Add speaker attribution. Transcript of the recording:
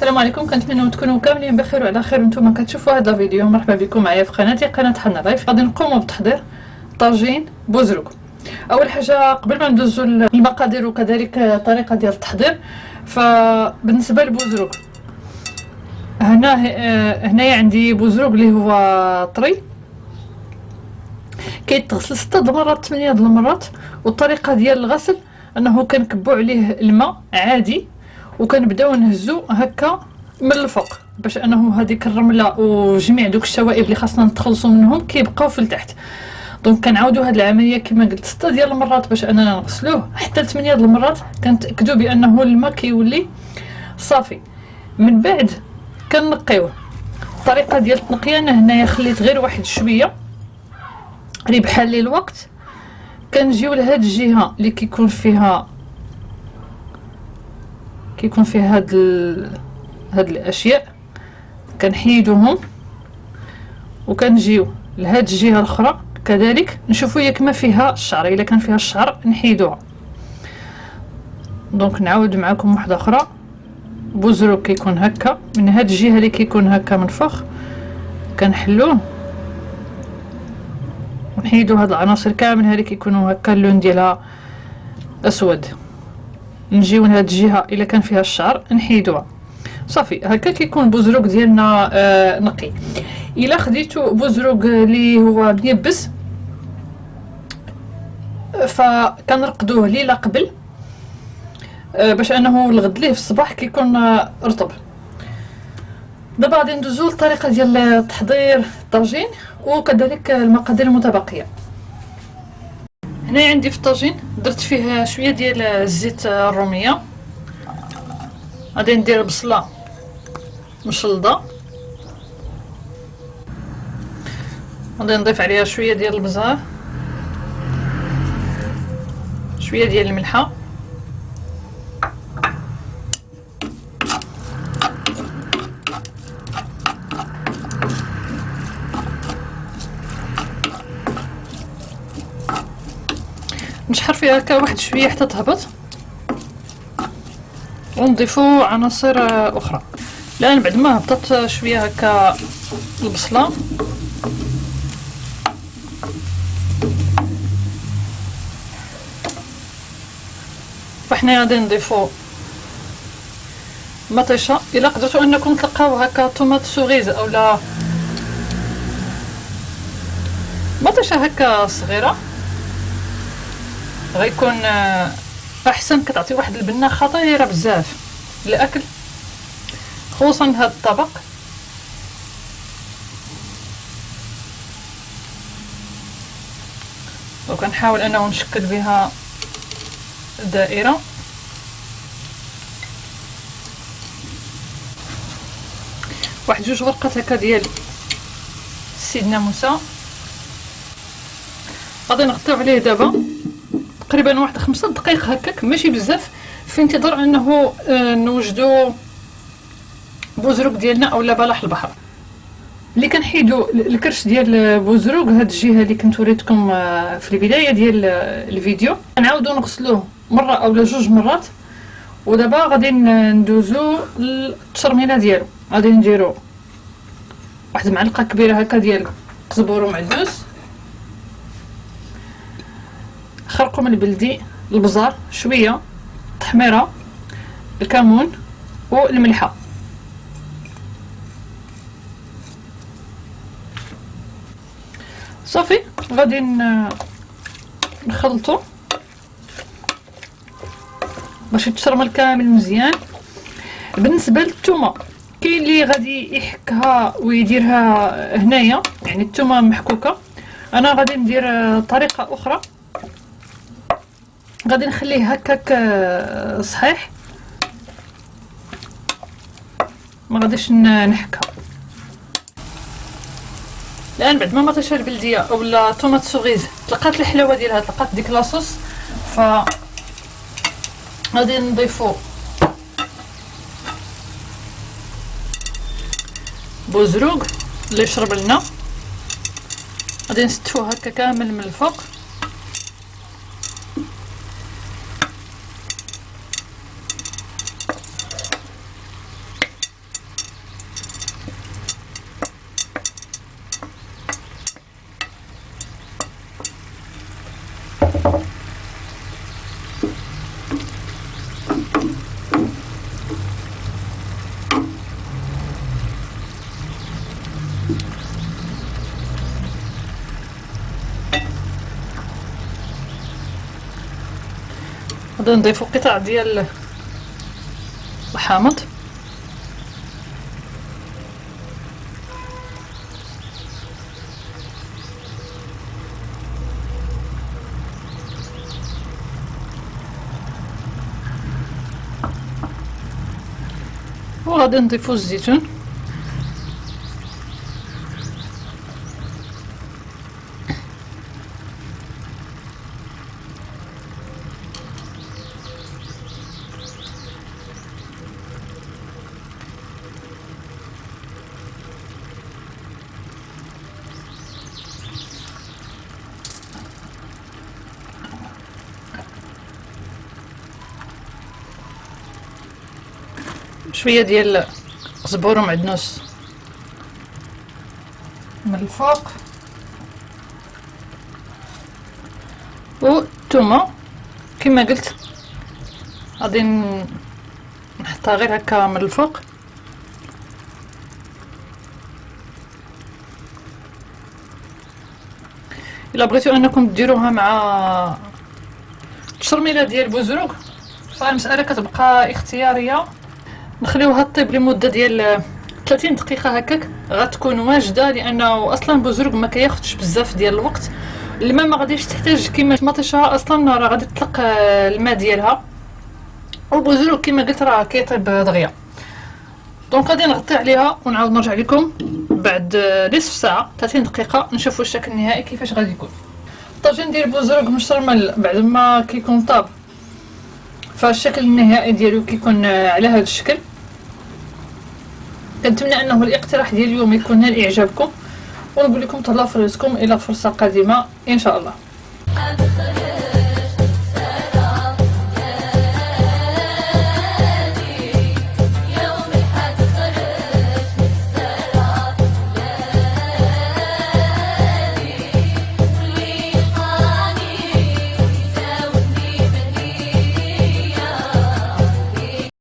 Speaker 1: السلام عليكم، كنتمنى تكونوا كاملين بخير وعلى خير. وانتم كتشوفوا هذا الفيديو، مرحبا بكم معايا في قناتي قناه حنا لايف. غادي نقوموا بتحضير طاجين بوزروك. اول حاجه قبل ما ندوزوا المقادير وكذلك الطريقه ديال التحضير، فبالنسبه للبوزروك هنايا عندي بوزروك اللي هو طري، كيتغسل 6 مرات 8 المرات. والطريقه ديال الغسل انه كنكبو عليه الماء عادي وكنبداو نهزو هكا من الفوق باش انه هذيك الرمله وجميع دوك الشوائب اللي خاصنا نتخلصوا منهم كيبقاو في التحت. دونك كنعاودوا هذه العمليه كما قلت 6 ديال المرات باش اننا نغسلوه حتى 8 المرات، كنتاكدوا بانه الماء كيولي صافي. من بعد كنقيوه. الطريقه ديال التنقيه انا هنايا خليت غير واحد شويه بحال لي الوقت. كنجيو لهاد الجهه اللي كيكون فيها هاد الاشياء كنحيدوهم، وكنجيو لهاد الجهه الاخرى كذلك نشوفوا ياك ما فيها الشعر. الا كان فيها الشعر نحيدوها. دونك نعاود معكم واحده اخرى. بوزروك كيكون هكا من هاد الجهه اللي كيكون هكا منفوخ، كنحلوه ونحيدو هاد العناصر كامل اللي كيكونوا هكا اللون ديالها اسود. نجيو لهاد الجهه الا كان فيها الشعر نحيدوها صافي. هكا كيكون بوزروك ديالنا نقي. الا خديتو بوزروك اللي هو ميبس فكنرقدوه ليله قبل باش انه الغد ليه في الصباح كيكون رطب. دابا غادي ندوزو للطريقه ديال تحضير الطاجين وكذلك المقادير المتبقيه. هنا عندي في الطاجين درت فيه شويه ديال الزيت الروميه. غادي ندير بصله مشلضه، غادي نضيف عليها شويه ديال البزار، شويه ديال الملحه، نشحر فيها هكا واحد شويه حتى تهبط، ونضيفو عناصر اخرى. الان بعد ما هبطت شويه هكا البصله فحنا غادي نضيفو مطيشه. الا قدرتوا انكم تلقاو هكا طوماط سوغيز اولا مطيشه هكا صغيره غيكون احسن، كتعطي واحد البنه خطيره بزاف للاكل خصوصا هذا الطبق. وكنحاول انه نشكل بها دائره. واحد جوج ورقات هكا ديال سيدنا موسى غادي نغطيو عليه دابا تقريبا واحد 5 دقائق هكاك، ماشي بزاف، في انتظار انه نوجدو بوزروك ديالنا اولا بلح البحر. اللي كنحيدو الكرش ديال بوزروك هاد الجهه اللي كنت وريتكم في البدايه ديال الفيديو، نعاودو نغسلوه مره اولا 2 مرات. ودابا غادي ندوزو للتشرميله ديالو. غادي نديرو واحد معلقه كبيره هكا ديال قزبور ومعدوس، خرقوم البلدي، البزار، شويه التحميره، الكمون والملحه. صافي غادي نخلطو باش يتشرمل كامل مزيان. بالنسبه للثومه كاين اللي غادي يحكها ويديرها هنايا، يعني الثومه محكوكه. انا غادي ندير طريقه اخرى، غادي نخليه هكاك صحيح، ما غاديش نحكها. الان بعد ما مطيشه البلديه اولا طوماط سوغيز تلقات الحلاوه ديالها، تلقات ديك لاصوص، ف غادي نضيفو بوزروك اللي يشرب لنا. غادي نستفوه هكا كامل من الفوق. غادي نضيفو قطع ديال الحامض، وغادي نضيفو الزيتون، شويه ديال قزبور ومعدنوس من الفوق، والثومه كما قلت غادي نحطها غير هكا من الفوق. الا بغيتو انكم ديروها مع التشرميله ديال البزروق فالمساله كتبقى اختياريه. نخليوها طيب لمده ديال 30 دقيقه هكاك، غتكون واجده لانه اصلا البزروق ما كياخذش بزاف ديال الوقت. الماء ما غاديش تحتاج كيما مطيشها اصلا راه غادي تطلق الماء ديالها، والبزروق كما قلت راه كيطيب دغيا. دونك غادي نغطي عليها ونعاود نرجع لكم بعد نصف ساعه 30 دقيقه نشوفوا الشكل النهائي كيفاش غادي يكون. الطاجين ديال البزروق مشرمل بعد ما كيكون طاب، فالشكل النهائي ديالو كيكون على هذا الشكل. كنتمنى انه الاقتراح ديال اليوم يكون نال اعجابكم، ونقول لكم تهلاو في رزقكم الى فرصه قادمه ان شاء الله.